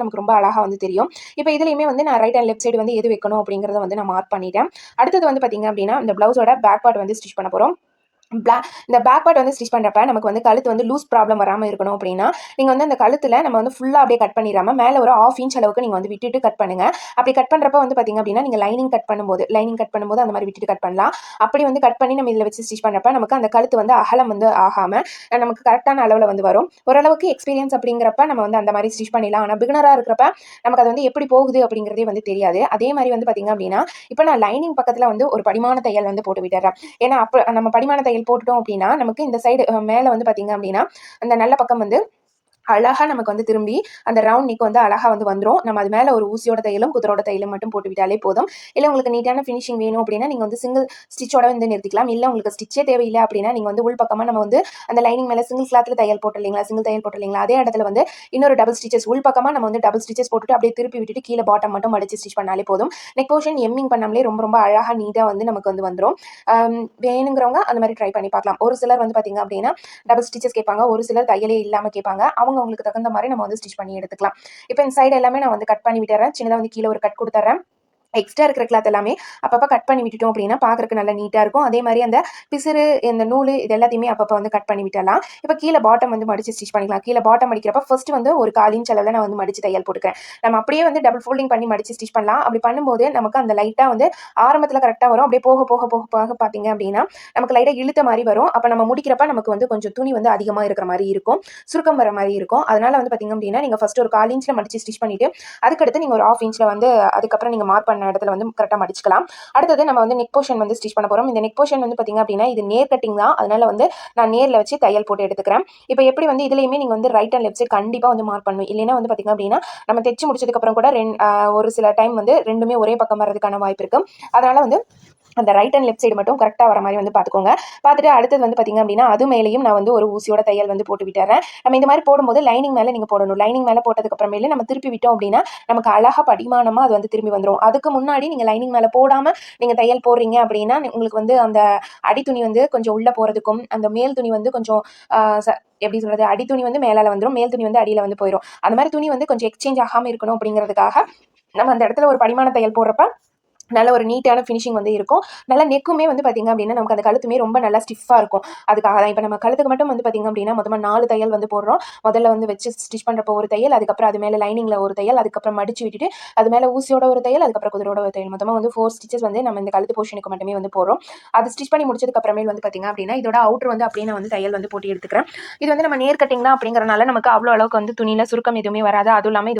நமக்கு ரொம்ப அழகாக வந்து தெரியும். இப்போ இதுலையுமே வந்து நான் ரைட் அண்ட் லெஃப்ட் சைடு வந்து எது வைக்கணும் அப்படிங்கிறத வந்து நான் மார்க் பண்ணிட்டேன். அடுத்தது வந்து பார்த்தீங்க அப்படின்னா இந்த ப்ளவுஸோட பேக் பார்ட் வந்து ஸ்டிச் பண்ண போகிறோம். இந்த பேக் பார்ட் வந்து ஸ்டிச் பண்ணுறப்ப நமக்கு வந்து கழுத்து வந்து லூஸ் ப்ராப்ளம் வராமல் இருக்கணும் அப்படின்னா நீங்கள் வந்து அந்த கழுத்தில் நம்ம வந்து ஃபுல்லாக அப்படியே கட் பண்ணிடாமல் மேலே ஒரு 1/2 இன்ச் அளவுக்கு நீங்கள் வந்து விட்டுட்டு கட் பண்ணுங்க. அப்படி கட் பண்ணுறப்ப வந்து பார்த்தீங்க அப்படின்னா நீங்கள் லைனிங் கட் பண்ணும்போது அந்த மாதிரி விட்டுட்டு கட் பண்ணலாம். அப்படி வந்து கட் பண்ணி நம்ம இதில் வச்சு ஸ்டிச் பண்ணுறப்ப நமக்கு அந்த கழுத்து வந்து அகலம் வந்து ஆகாமல் நமக்கு கரெக்டான அளவில் வந்து வரும். ஓரளவுக்கு எக்ஸ்பீரியன்ஸ் அப்படிங்கிறப்ப நம்ம வந்து அந்த மாதிரி ஸ்டிச் பண்ணிடலாம். ஆனால் பிகினராக இருக்கிறப்ப நமக்கு அது வந்து எப்படி போகுது அப்படிங்கிறதே வந்து தெரியாது. அதே மாதிரி வந்து பார்த்தீங்க அப்படின்னா இப்போ நான் லைனிங் பக்கத்தில் வந்து ஒரு படிமான தையல் வந்து போட்டு விட்டுறேன். ஏன்னா அப்போ நம்ம படிமான தையல் போட்டுட்டோம் அப்படின்னா நமக்கு இந்த சைடு மேலே வந்து பார்த்தீங்க அப்படின்னா அந்த நல்ல பக்கம் வந்து அழகாக நமக்கு வந்து திரும்பி அந்த ரவுண்ட் நெக் வந்து அழகாக வந்து வந்துடும். நம்ம அது மேலே ஒரு ஊசியோட தையலும் குதிரோட தையலும் மட்டும் போட்டு விட்டாலே போதும். இல்லை உங்களுக்கு நீட்டான ஃபினிஷிங் வேணும் அப்படின்னா நீங்கள் வந்து சிங்கிள் ஸ்டிச்சோட வந்து நிறுத்திக்கலாம். இல்லை உங்களுக்கு ஸ்டிச்சே தேவையில்லை அப்படின்னா நீங்கள் வந்து உள் பக்கமாக நம்ம வந்து அந்த லைனிங் மேலே சிங்கிள் கிளாத்தில் தையல் போட்டு இல்லைங்களா அதே இடத்துல வந்து இன்னொரு டபுள் ஸ்டிச்சஸ் உள் பக்கமாக நம்ம வந்து டபுள் ஸ்டிச்சஸ் போட்டுட்டு அப்படியே திருப்பி விட்டுட்டு கீழே பாட்டம் மட்டும் மடிச்சு ஸ்டிச் பண்ணாலே போதும். நெக் போர்ஷன் எம்மிங் பண்ணாமலே ரொம்ப ரொம்ப அழகாக நீட்டாக வந்து நமக்கு வந்து வந்துடும். வேணுங்கிறவங்க அந்த மாதிரி ட்ரை பண்ணி பார்க்கலாம். ஒரு சிலர் வந்து பார்த்தீங்க அப்படின்னா டபுள் ஸ்டிச்சஸ் கேட்பாங்க, ஒரு சிலர் தையலே இல்லாமல் கேட்பாங்க. அவங்களுக்கு தகுந்த மாதிரி நம்ம வந்து ஸ்டிச் பண்ணி எடுத்துக்கலாம். இப்போ இந்த சைடு எல்லாமே நான் வந்து கட் பண்ணி விட்டுறேன். சின்னதாக வந்து கீழே ஒரு கட் கொடுத்துறேன். எக்ஸ்ட்ரா இருக்கிற கிளாத் எல்லாமே அப்பப்போ கட் பண்ணி விட்டுட்டோம் அப்படின்னா பார்க்கறதுக்கு நல்லா நீட்டாக இருக்கும். அதே மாதிரி அந்த பிசுறு இந்த நூல் இது எல்லாத்தையுமே அப்பப்போ வந்து கட் பண்ணி விட்டலாம். இப்போ கீழே பாட்டம் வந்து மடிச்சு ஸ்டிச் பண்ணிக்கலாம். கீழே பாட்டம் மடிக்கிறப்ப ஃபர்ஸ்ட் வந்து ஒரு 1/4 இன்ச் அளவில் நான் வந்து மடிச்சு தையல் போட்டுக்கிறேன். நம்ம அப்படியே வந்து டபுள் ஃபோல்டிங் பண்ணி மடிச்சு ஸ்டிச் பண்ணலாம். அப்படி பண்ணும்போது நமக்கு அந்த லைட்டாக வந்து ஆரம்பத்தில் கரெக்டாக வரும். அப்படியே போக போக போக போக பார்த்தீங்க அப்படின்னா நமக்கு லைட்டாக இழுத்த மாதிரி வரும். அப்போ நம்ம முடிக்கிறப்ப நமக்கு வந்து கொஞ்சம் துணி வந்து அதிகமாக இருக்கிற மாதிரி இருக்கும், சுருக்கம் வர மாதிரி இருக்கும். அதனால வந்து பார்த்தீங்க அப்படின்னா நீங்கள் ஃபர்ஸ்ட் ஒரு 1/4 இன்ச்சில் மடிச்சு ஸ்டிச் பண்ணிட்டு அதுக்கடுத்து நீங்கள் ஒரு 1/2 இன்ச்சில் வந்து அதுக்கப்புறம் நீங்கள் மார்க் பண்ண இடத்துல வந்து கரெக்டாக மடிச்சுக்கலாம். அடுத்தது நம்ம வந்து நெக் போர்ஷன் வந்து ஸ்டிச் பண்ண போகிறோம். இந்த நெக் போர்ஷன் வந்து பார்த்தீங்க அப்படின்னா இது நேர் கட்டிங் தான். அதனால வந்து நான் நேரில் வச்சு தையல் போட்டு எடுத்துக்கிறேன். இப்போ எப்படி வந்து இதுலையுமே நீங்கள் வந்து ரைட் அண்ட் லெஃப்ட் சைட் கண்டிப்பாக வந்து மார்க் பண்ணணும். இல்லைன்னா வந்து பார்த்தீங்க அப்படின்னா நம்ம தைச்சு முடிச்சதுக்கப்புறம் கூட ஒரு சில டைம் வந்து ரெண்டுமே ஒரே பக்கம் வரதுக்கான வாய்ப்பு இருக்குது. அதனால வந்து அந்த ரைட் அண்ட் லெஃப்ட் சைடு மட்டும் கரெக்டாக வர மாதிரி வந்து பார்த்துக்கோங்க. பார்த்துட்டு அடுத்தது வந்து பார்த்தீங்க அப்படின்னா அது மேலேயும் நான் வந்து ஒரு ஊசியோட தையல் வந்து போட்டு விட்டுறேன். நம்ம இந்த மாதிரி போடும்போது லைனிங் மேலே நீங்கள் போடணும். லைனிங் மேலே போட்டதுக்கு அப்புறமேலே நம்ம திருப்பி விட்டோம் அப்படின்னா நமக்கு அழகாக படிமானமாக அது வந்து திரும்பி வந்துடும். அதுக்கு முன்னாடி நீங்கள் லைனிங் மேலே போடாமல் நீங்கள் தையல் போடுறீங்க அப்படின்னா உங்களுக்கு வந்து அந்த அடித்துணி வந்து கொஞ்சம் உள்ளே போகிறதுக்கும் அந்த மேல் துணி வந்து கொஞ்சம் எப்படி சொல்கிறது அடித்துணி வந்து மேலே வந்துடும், மேல் துணி வந்து அடியில் வந்து போயிடும். அந்த மாதிரி துணி வந்து கொஞ்சம் எக்ஸ்சேஞ்ச் ஆகாமல் இருக்கணும் அப்படிங்கிறதுக்காக நம்ம அந்த இடத்துல ஒரு படிமான தையல் போடுறப்ப நல்ல ஒரு நீட்டான ஃபினிஷிங் வந்து இருக்கும். நல்லா நெக்குமே வந்து பார்த்தீங்க அப்படின்னா நமக்கு அந்த கழுத்துமே ரொம்ப நல்லா ஸ்டிஃபாக இருக்கும். அதுக்காக தான் இப்போ நம்ம கழுத்துக்கு மட்டும் வந்து பார்த்தீங்க அப்படின்னா மொத்தமாக 4 தையல் வந்து போடுறோம். முதல்ல வந்து வச்சு ஸ்டிச் பண்ணுறப்போ ஒரு தையல், அதுக்கப்புறம் அது மேலே லைனிங்கில் ஒரு தையல், அதுக்கப்புறம் மடிச்சு விட்டுட்டு அது மேலே ஊசியோட ஒரு தையல், அதுக்கப்புறம் குதிரோட ஒரு தையல், மொத்தமாக வந்து 4 ஸ்டிச்சஸ் வந்து நம்ம இந்த கழுத்து போர்ஷனுக்கு மட்டுமே வந்து போடுறோம். அது ஸ்டிச் பண்ணி முடிச்சதுக்கு அப்புறமேல் வந்து பார்த்தீங்க அப்படின்னா இதோட அவுட்டர் வந்து அப்படியே நான் வந்து தையல் வந்து போட்டு எடுத்துக்கிறேன். இது வந்து நம்ம நேர் கட்டிங் தான் அப்படிங்கிறனால நமக்கு அவ்வளோ அளவுக்கு வந்து துணியில் சுருக்கம் எதுவுமே வராது. அதுவும் இல்லாமல்